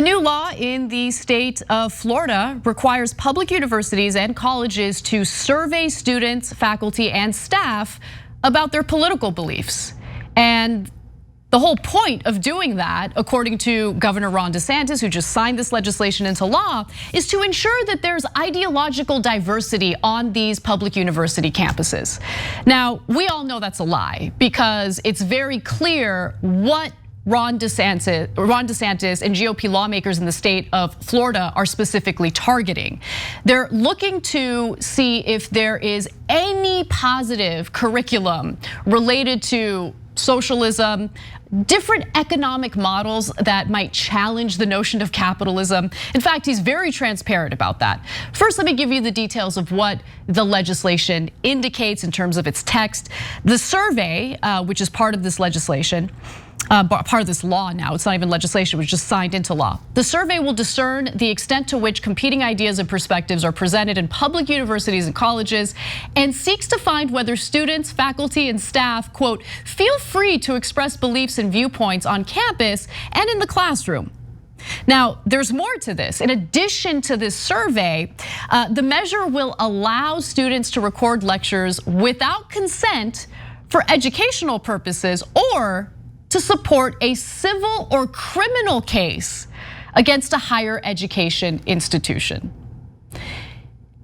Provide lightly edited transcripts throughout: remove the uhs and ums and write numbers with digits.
A new law in the state of Florida requires public universities and colleges to survey students, faculty, and staff about their political beliefs. And the whole point of doing that, according to Governor Ron DeSantis, who just signed this legislation into law, is to ensure that there's ideological diversity on these public university campuses. Now, we all know that's a lie because it's very clear what Ron DeSantis and GOP lawmakers in the state of Florida are specifically targeting. They're looking to see if there is any positive curriculum related to socialism, different economic models that might challenge the notion of capitalism. In fact, he's very transparent about that. First, let me give you the details of what the legislation indicates in terms of its text. The survey, which is part of this legislation, part of this law now, it's not even legislation, it was just signed into law. The survey will discern the extent to which competing ideas and perspectives are presented in public universities and colleges and seeks to find whether students, faculty, and staff, quote, feel free to express beliefs and viewpoints on campus and in the classroom. Now, there's more to this. In addition to this survey, the measure will allow students to record lectures without consent for educational purposes or to support a civil or criminal case against a higher education institution.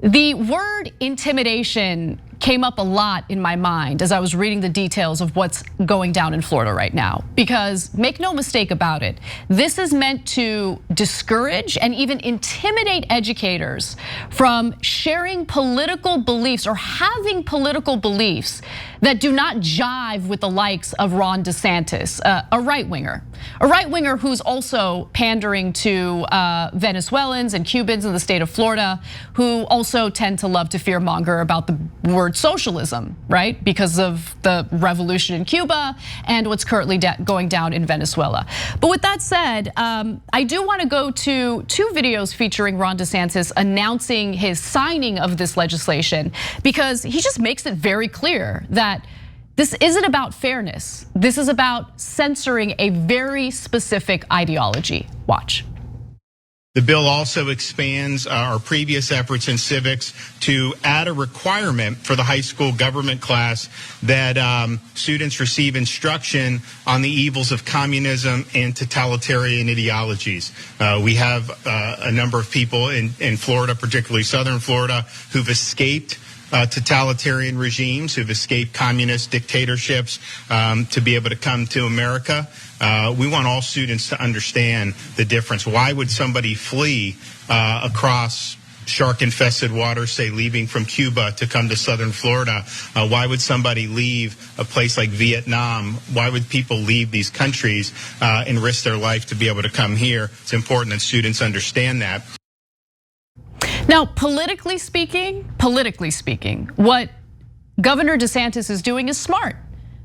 The word intimidation came up a lot in my mind as I was reading the details of what's going down in Florida right now. Because make no mistake about it, this is meant to discourage and even intimidate educators from sharing political beliefs or having political beliefs that do not jive with the likes of Ron DeSantis, a right-winger who's also pandering to Venezuelans and Cubans in the state of Florida, who also tend to love to fearmonger about the word socialism, right? Because of the revolution in Cuba and what's currently going down in Venezuela. But with that said, I do want to go to two videos featuring Ron DeSantis announcing his signing of this legislation, because he just makes it very clear that this isn't about fairness. This is about censoring a very specific ideology. Watch. The bill also expands our previous efforts in civics to add a requirement for the high school government class that students receive instruction on the evils of communism and totalitarian ideologies. We have a number of people in Florida, particularly southern Florida, who've escaped totalitarian regimes, who've escaped communist dictatorships to be able to come to America. We want all students to understand the difference. Why would somebody flee across shark-infested waters, say leaving from Cuba to come to southern Florida? Why would somebody leave a place like Vietnam? Why would people leave these countries and risk their life to be able to come here? It's important that students understand that. Now, politically speaking, what Governor DeSantis is doing is smart.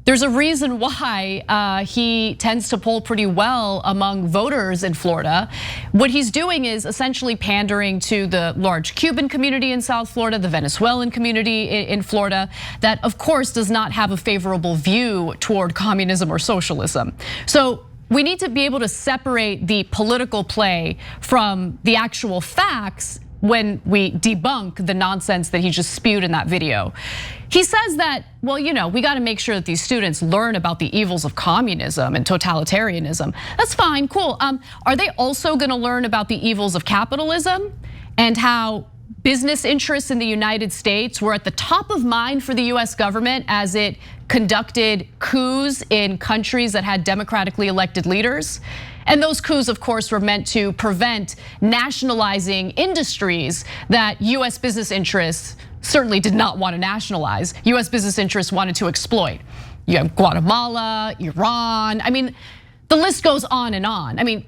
There's a reason why he tends to poll pretty well among voters in Florida. What he's doing is essentially pandering to the large Cuban community in South Florida, the Venezuelan community in Florida, that of course does not have a favorable view toward communism or socialism. So we need to be able to separate the political play from the actual facts when we debunk the nonsense that he just spewed in that video. He says that, well, we got to make sure that these students learn about the evils of communism and totalitarianism. That's fine, cool. Are they also going to learn about the evils of capitalism and how business interests in the United States were at the top of mind for the US government as it conducted coups in countries that had democratically elected leaders? And those coups, of course, were meant to prevent nationalizing industries that US business interests certainly did not want to nationalize. US business interests wanted to exploit. You have Guatemala, Iran. I mean, the list goes on and on. I mean,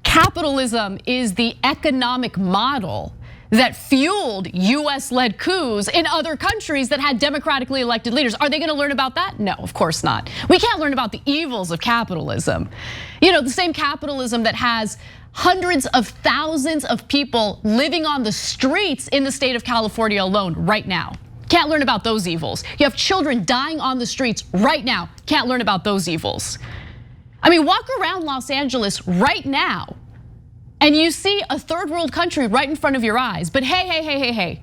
capitalism is the economic model that fueled US-led coups in other countries that had democratically elected leaders. Are they gonna learn about that? No, of course not. We can't learn about the evils of capitalism. The same capitalism that has hundreds of thousands of people living on the streets in the state of California alone right now. Can't learn about those evils. You have children dying on the streets right now. Can't learn about those evils. I mean, walk around Los Angeles right now And you see a third world country right in front of your eyes. But hey,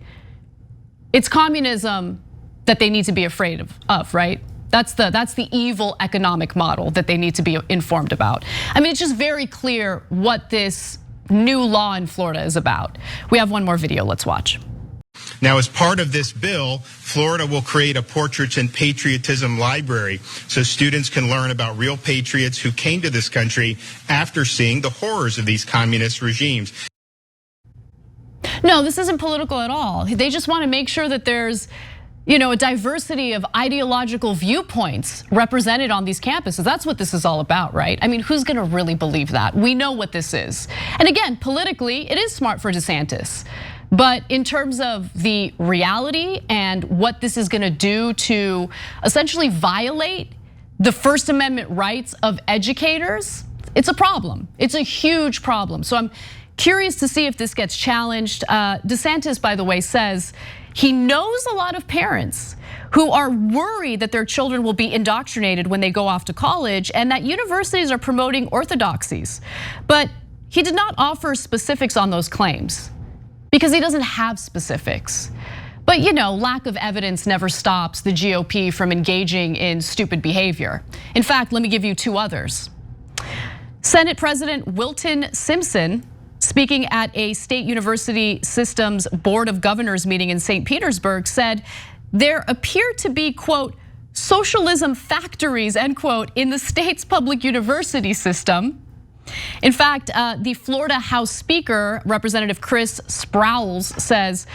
it's communism that they need to be afraid of, right? That's the evil economic model that they need to be informed about. I mean, it's just very clear what this new law in Florida is about. We have one more video, let's watch. Now, as part of this bill, Florida will create a portraits and patriotism library so students can learn about real patriots who came to this country after seeing the horrors of these communist regimes. No, this isn't political at all. They just want to make sure that there's, a diversity of ideological viewpoints represented on these campuses. That's what this is all about, right? I mean, who's gonna really believe that? We know what this is. And again, politically, it is smart for DeSantis. But in terms of the reality and what this is gonna do to essentially violate the First Amendment rights of educators, it's a problem. It's a huge problem. So I'm curious to see if this gets challenged. DeSantis, by the way, says he knows a lot of parents who are worried that their children will be indoctrinated when they go off to college and that universities are promoting orthodoxies. But he did not offer specifics on those claims because he doesn't have specifics. But lack of evidence never stops the GOP from engaging in stupid behavior. In fact, let me give you two others. Senate President Wilton Simpson, speaking at a state university systems board of governors meeting in St. Petersburg, said there appear to be, quote, socialism factories, end quote, in the state's public university system. In fact, the Florida House Speaker, Representative Chris Sprowls, says,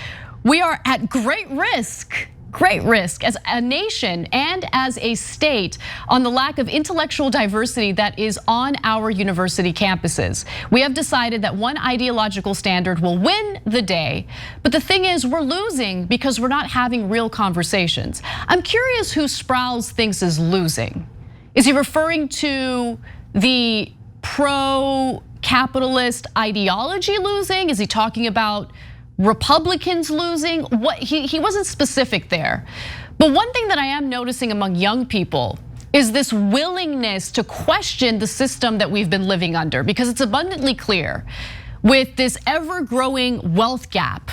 we are at great risk as a nation and as a state on the lack of intellectual diversity that is on our university campuses. We have decided that one ideological standard will win the day, but the thing is we're losing because we're not having real conversations. I'm curious who Sprowls thinks is losing. Is he referring to the pro-capitalist ideology losing? Is he talking about Republicans losing? He wasn't specific there. But one thing that I am noticing among young people is this willingness to question the system that we've been living under, because it's abundantly clear with this ever-growing wealth gap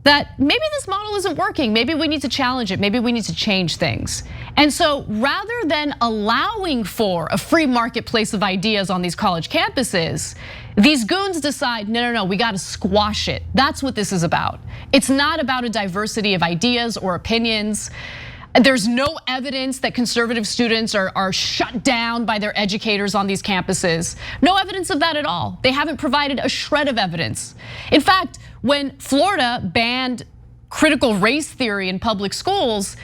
that maybe this model isn't working. Maybe we need to challenge it. Maybe we need to change things. And so rather than allowing for a free marketplace of ideas on these college campuses, these goons decide, no, we gotta squash it. That's what this is about. It's not about a diversity of ideas or opinions. There's no evidence that conservative students are shut down by their educators on these campuses. No evidence of that at all. They haven't provided a shred of evidence. In fact, when Florida banned critical race theory in public schools,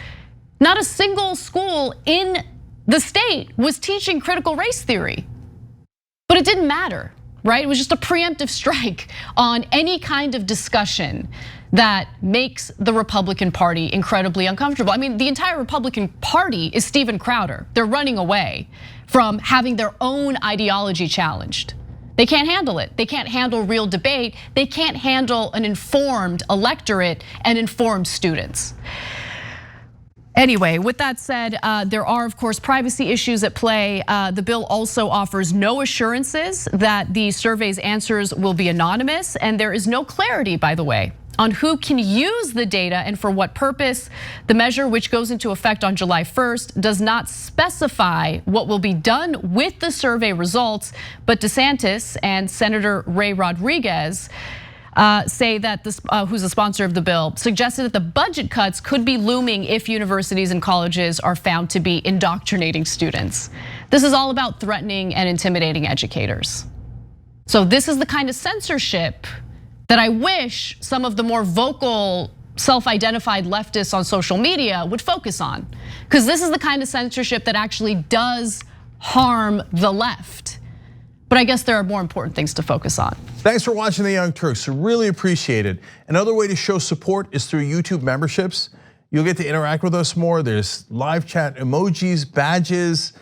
not a single school in the state was teaching critical race theory. But it didn't matter, right? It was just a preemptive strike on any kind of discussion that makes the Republican Party incredibly uncomfortable. I mean, the entire Republican Party is Steven Crowder. They're running away from having their own ideology challenged. They can't handle it. They can't handle real debate. They can't handle an informed electorate and informed students. Anyway, with that said, there are, of course, privacy issues at play. The bill also offers no assurances that the survey's answers will be anonymous, and there is no clarity, by the way, on who can use the data and for what purpose. The measure, which goes into effect on July 1st, does not specify what will be done with the survey results, but DeSantis and Senator Ray Rodriguez say that who's a sponsor of the bill, suggested that the budget cuts could be looming if universities and colleges are found to be indoctrinating students. This is all about threatening and intimidating educators. So this is the kind of censorship that I wish some of the more vocal, self-identified leftists on social media would focus on. Because this is the kind of censorship that actually does harm the left. But I guess there are more important things to focus on. Thanks for watching The Young Turks, really appreciate it. Another way to show support is through YouTube memberships. You'll get to interact with us more. There's live chat emojis, badges.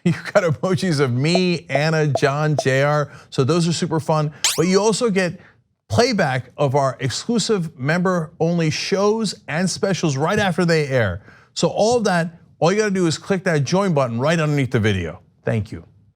You've got emojis of me, Anna, John, JR. So those are super fun. But you also get playback of our exclusive member-only shows and specials right after they air. So all of that, all you gotta do is click that join button right underneath the video. Thank you.